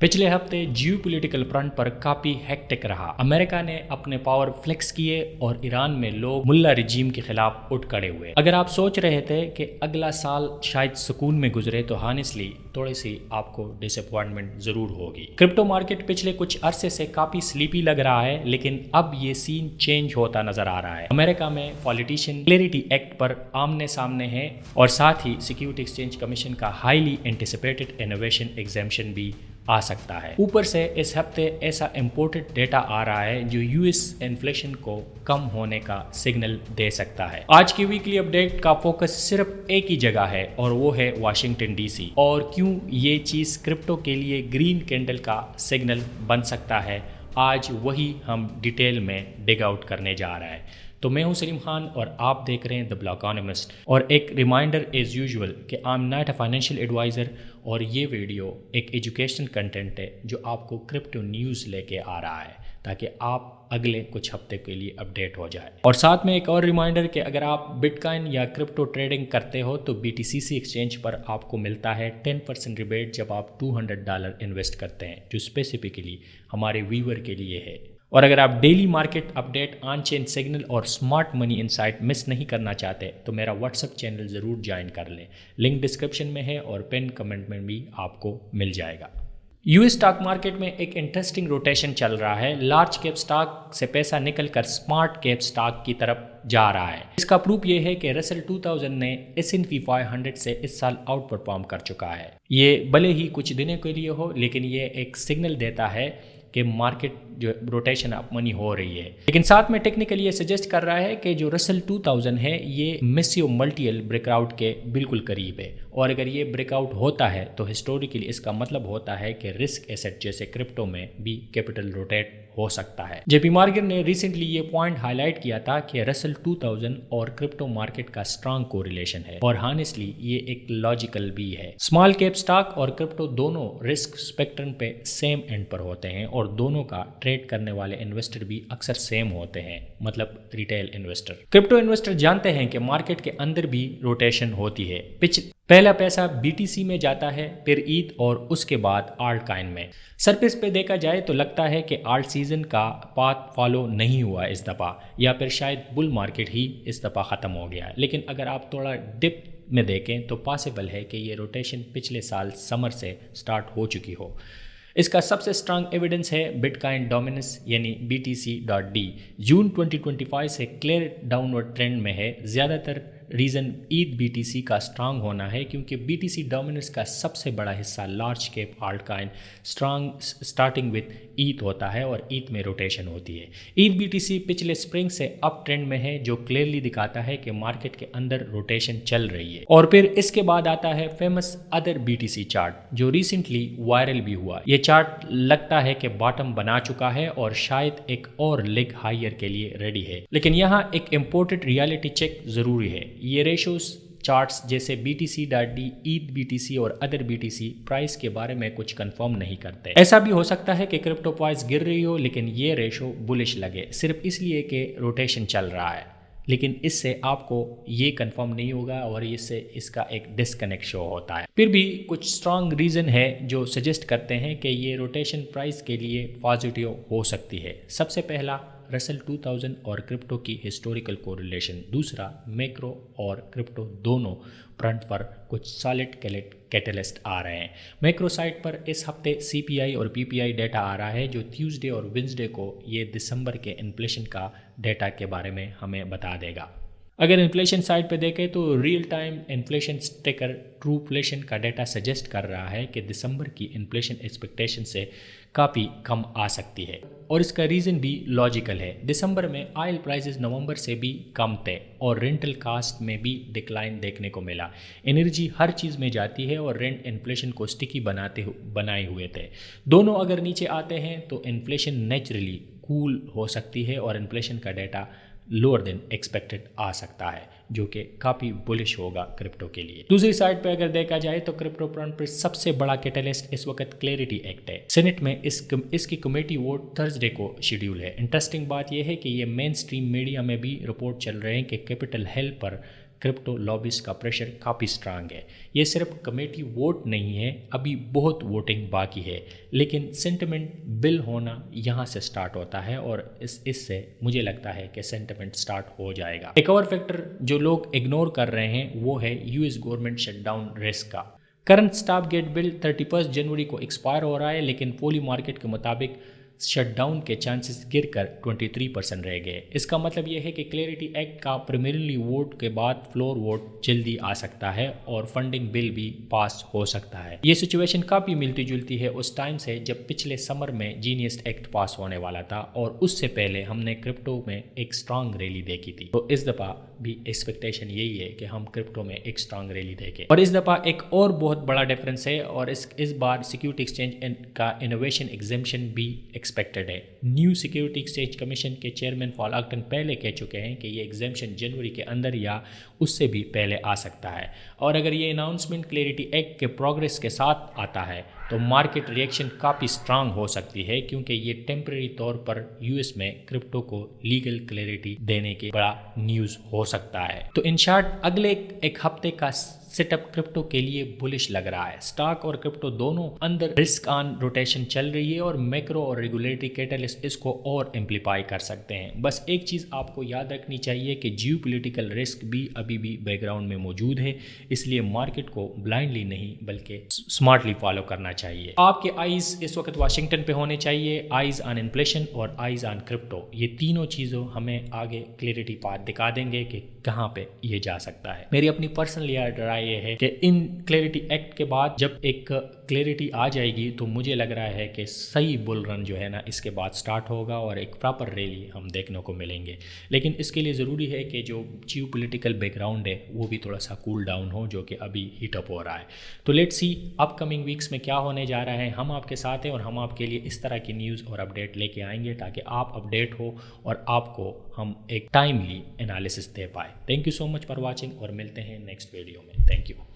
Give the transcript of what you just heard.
पिछले हफ्ते geopolitical front पर काफी हेक्टिक रहा। अमेरिका ने अपने पावर फ्लेक्स किए और ईरान में लोग मुल्ला रिजीम के खिलाफ उठ खड़े हुए। अगर आप सोच रहे थे कि अगला साल शायद सुकून में गुजरे तो हॉनेस्टली थोड़ी सी आपको डिसअपॉइंटमेंट जरूर होगी। क्रिप्टो मार्केट पिछले कुछ अरसे से काफी स्लीपी लग रहा है, लेकिन अब ये सीन चेंज होता नजर आ रहा है। अमेरिका में पॉलिटिशियन क्लैरिटी एक्ट पर आमने सामने है और साथ ही सिक्योरिटी एक्सचेंज कमीशन का हाईली एंटिसिपेटेड इनोवेशन एग्जेम्पशन भी आ सकता है। ऊपर से इस हफ्ते ऐसा इम्पोर्टेड डेटा आ रहा है जो यूएस इन्फ्लेशन को कम होने का सिग्नल दे सकता है। आज की वीकली अपडेट का फोकस सिर्फ एक ही जगह है और वो है वाशिंगटन डीसी, और क्यों ये चीज क्रिप्टो के लिए ग्रीन कैंडल का सिग्नल बन सकता है। आज वही हम डिटेल में डिग आउट करने जा रहे हैं। तो मैं हूं सलीम खान और आप देख रहे हैं द ब्लॉकॉनमिस्ट। और एक रिमाइंडर एज यूजुअल कि I am not a financial advisor और ये वीडियो एक एजुकेशनल कंटेंट है जो आपको क्रिप्टो न्यूज़ लेके आ रहा है ताकि आप अगले कुछ हफ्ते के लिए अपडेट हो जाए। और साथ में एक और रिमाइंडर कि अगर आप बिटकॉइन या क्रिप्टो ट्रेडिंग करते हो तो BTCC एक्सचेंज पर आपको मिलता है 10% रिबेट जब आप $200 इन्वेस्ट करते हैं, जो स्पेसिफिकली हमारे व्यूअर के लिए है। और अगर आप daily market update, on chain signal और स्मार्ट मनी इनसाइट मिस नहीं करना चाहते तो मेरा व्हाट्सएप चैनल ज़रूर ज्वाइन कर लें। लिंक डिस्क्रिप्शन में है और पिन कमेंट में भी आपको मिल जाएगा। यूएस स्टॉक मार्केट में एक इंटरेस्टिंग रोटेशन चल रहा है। लार्ज कैप स्टॉक से पैसा निकलकर स्मार्ट कैप स्टॉक की तरफ जा रहा है। इसका प्रूफ ये है कि रसल 2000 ने S&P 500 से इस साल आउट परफॉर्म कर चुका है। ये भले ही कुछ दिनों के लिए हो, लेकिन ये एक सिग्नल देता है कि मार्केट जो रोटेशन ऑफ मनी हो रही है। लेकिन साथ में टेक्निकली ये सजेस्ट कर रहा है कि जो रसल 2000 है ये मेसियो मल्टीपल ब्रेकआउट के बिल्कुल करीब है, और अगर ये ब्रेकआउट होता है तो हिस्टोरिकली इसका मतलब होता है कि रिस्क एसेट जैसे क्रिप्टो में भी कैपिटल रोटेट हो सकता है। जेपी मॉर्गन ने रिसेंटली ये पॉइंट हाईलाइट किया था कि रसल 2000 और क्रिप्टो मार्केट का स्ट्रांग कोरिलेशन है, और हॉनेस्टली ये एक लॉजिकल भी है। स्मॉल कैप स्टॉक और क्रिप्टो दोनों रिस्क स्पेक्ट्रम पे सेम एंड पर होते हैं और दोनों का ट्रेड करने वाले इन्वेस्टर भी अक्सर सेम होते हैं, मतलब रिटेल इन्वेस्टर। क्रिप्टो इन्वेस्टर जानते हैं कि मार्केट के अंदर भी रोटेशन होती है। पहला पैसा BTC में जाता है, फिर ईथ और उसके बाद आल्ट कॉइन में। सरफेस पे देखा जाए तो लगता है कि आल्ट सीजन का पाथ फॉलो नहीं हुआ इस दफ़ा, या फिर शायद बुल मार्केट ही इस दफ़ा ख़त्म हो गया। लेकिन अगर आप थोड़ा डिप में देखें तो पॉसिबल है कि ये रोटेशन पिछले साल समर से स्टार्ट हो चुकी हो। इसका सबसे स्ट्रांग एविडेंस है बिटकॉइन डोमिनेंस यानी BTC.D। जून 2025 से क्लियर डाउनवर्ड ट्रेंड में है। ज़्यादातर रीज़न ईथ BTC का स्ट्रांग होना है, क्योंकि BTC डोमिनेंस का सबसे बड़ा हिस्सा लार्ज कैप आल्टकॉइन स्टार्टिंग विथ ईथ होता है और ईथ में रोटेशन होती है। ईथ BTC पिछले स्प्रिंग से अप ट्रेंड में है, जो क्लियरली दिखाता है कि मार्केट के अंदर रोटेशन चल रही है। और फिर इसके बाद आता है फेमस अदर BTC चार्ट, जो रिसेंटली वायरल भी हुआ। ये चार्ट लगता है कि बॉटम बना चुका है और शायद एक और लेग हायर के लिए रेडी है। लेकिन यहाँ एक इम्पोर्टेंट रियलिटी चेक जरूरी है। ये रेशोस चार्ट्स जैसे BTC.D, ईथ BTC और अदर BTC प्राइस के बारे में कुछ कंफर्म नहीं करते। ऐसा भी हो सकता है कि क्रिप्टो प्राइस गिर रही हो लेकिन ये रेशो बुलिश लगे, सिर्फ इसलिए कि रोटेशन चल रहा है। लेकिन इससे आपको ये कंफर्म नहीं होगा और इससे इसका एक डिस्कनेक्ट शो होता है। फिर भी कुछ स्ट्रांग रीज़न है जो सजेस्ट करते हैं कि ये रोटेशन प्राइस के लिए पॉजिटिव हो सकती है। सबसे पहला, रसल 2000 और क्रिप्टो की हिस्टोरिकल कोरिलेशन। दूसरा, मैक्रो और क्रिप्टो दोनों फ्रंट पर कुछ सॉलिड कैटलिस्ट आ रहे हैं। मैक्रो साइड पर इस हफ्ते CPI और PPI डेटा आ रहा है, जो ट्यूसडे और वेंसडे को ये दिसंबर के इन्फ्लेशन का डेटा के बारे में हमें बता देगा। अगर इन्फ्लेशन साइड पे देखें तो रियल टाइम इन्फ्लेशन स्टिकर ट्रूफ्लेशन का डेटा सजेस्ट कर रहा है कि दिसंबर की इन्फ्लेशन एक्सपेक्टेशन से काफ़ी कम आ सकती है, और इसका रीज़न भी लॉजिकल है। दिसंबर में ऑयल प्राइसेस नवंबर से भी कम थे और रेंटल कास्ट में भी डिक्लाइन देखने को मिला। एनर्जी हर चीज़ में जाती है और रेंट इन्फ्लेशन को स्टिकी बनाए हुए थे। दोनों अगर नीचे आते हैं तो इन्फ्लेशन नेचुरली कूल हो सकती है और इन्फ्लेशन का डेटा लोअर देन एक्सपेक्टेड आ सकता है, जो कि काफ़ी बुलिश होगा क्रिप्टो के लिए। दूसरी साइड पे अगर देखा जाए तो क्रिप्टो फ्रंट पर सबसे बड़ा कैटलिस्ट इस वक्त क्लैरिटी एक्ट है। सेनेट में इसकी कमेटी वोट थर्सडे को शेड्यूल है। इंटरेस्टिंग बात यह है कि ये मेन स्ट्रीम मीडिया में भी रिपोर्ट चल रहे हैं कि कैपिटल हिल पर क्रिप्टो लॉबीज का प्रेशर काफ़ी स्ट्रांग है। ये सिर्फ कमेटी वोट नहीं है, अभी बहुत वोटिंग बाकी है, लेकिन सेंटिमेंट बिल होना यहाँ से स्टार्ट होता है और इससे मुझे लगता है कि सेंटिमेंट स्टार्ट हो जाएगा। एक और फैक्टर जो लोग इग्नोर कर रहे हैं वो है यूएस गवर्नमेंट शटडाउन रिस्क का। करंट स्टॉप गेट बिल 31 जनवरी को एक्सपायर हो रहा है, लेकिन पोली मार्केट के मुताबिक शटडाउन के चांसेस गिरकर 23% रह गए। इसका मतलब यह है कि क्लैरिटी एक्ट का प्रीलिमिनरी वोट के बाद फ्लोर वोट जल्दी आ सकता है और फंडिंग बिल भी पास हो सकता है। ये सिचुएशन काफ़ी मिलती जुलती है उस टाइम से जब पिछले समर में जीनियस एक्ट पास होने वाला था और उससे पहले हमने क्रिप्टो में एक स्ट्रांग रैली देखी थी। तो इस दफ़ा भी एक्सपेक्टेशन यही है कि हम क्रिप्टो में एक स्ट्रांग रैली देखें। और इस दफ़ा एक और बहुत बड़ा डिफरेंस है और इस बार सिक्योरिटी एक्सचेंज का इनोवेशन एग्जेम्पशन भी एक्सपेक्टेड है। न्यू सिक्योरिटी एक्सचेंज कमीशन के चेयरमैन पॉल आक्टन पहले कह चुके हैं कि ये एग्जेम्पशन जनवरी के अंदर या उससे भी पहले आ सकता है और अगर ये अनाउंसमेंट क्लैरिटी एक्ट के प्रोग्रेस के साथ आता है तो मार्केट रिएक्शन काफ़ी स्ट्रांग हो सकती है, क्योंकि ये टेम्परेरी तौर पर यूएस में क्रिप्टो को लीगल क्लैरिटी देने के बड़ा न्यूज़ हो सकता है। तो इन शॉर्ट अगले एक हफ्ते का सेटअप क्रिप्टो के लिए बुलिश लग रहा है। स्टॉक और क्रिप्टो दोनों अंदर रिस्क ऑन रोटेशन चल रही है और मैक्रो और रेगुलेटरी कैटलिस्ट इसको और एम्पलीफाई कर सकते हैं। बस एक चीज़ आपको याद रखनी चाहिए कि जियोपॉलिटिकल रिस्क भी अभी भी बैकग्राउंड में मौजूद है, इसलिए मार्केट को ब्लाइंडली नहीं बल्कि स्मार्टली फॉलो करना चाहिए। आपके आइज़ इस वक्त वाशिंगटन पे होने चाहिए, आइज़ ऑन इन्फ्लेशन और आइज़ ऑन क्रिप्टो। ये तीनों चीज़ों हमें आगे क्लैरिटी पाथ दिखा देंगे कि कहाँ पे ये जा सकता है। मेरी अपनी पर्सनल राय ये है कि इन क्लैरिटी एक्ट के बाद जब एक क्लैरिटी आ जाएगी तो मुझे लग रहा है कि सही बुल रन जो है ना इसके बाद स्टार्ट होगा और एक प्रॉपर रैली हम देखने को मिलेंगे। लेकिन इसके लिए ज़रूरी है कि जो जियोपॉलिटिकल बैकग्राउंड है वो भी थोड़ा सा कूल डाउन हो, जो कि अभी हीटअप हो रहा है। तो लेट्स सी अपकमिंग वीक्स में क्या होने जा रहा है। हम आपके साथ हैं और हम आपके लिए इस तरह की न्यूज़ और अपडेट लेके आएंगे ताकि आप अपडेट हो और आपको हम एक टाइमली एनालिसिस दे पाए। Thank you so much for watching और मिलते हैं नेक्स्ट वीडियो में। Thank you.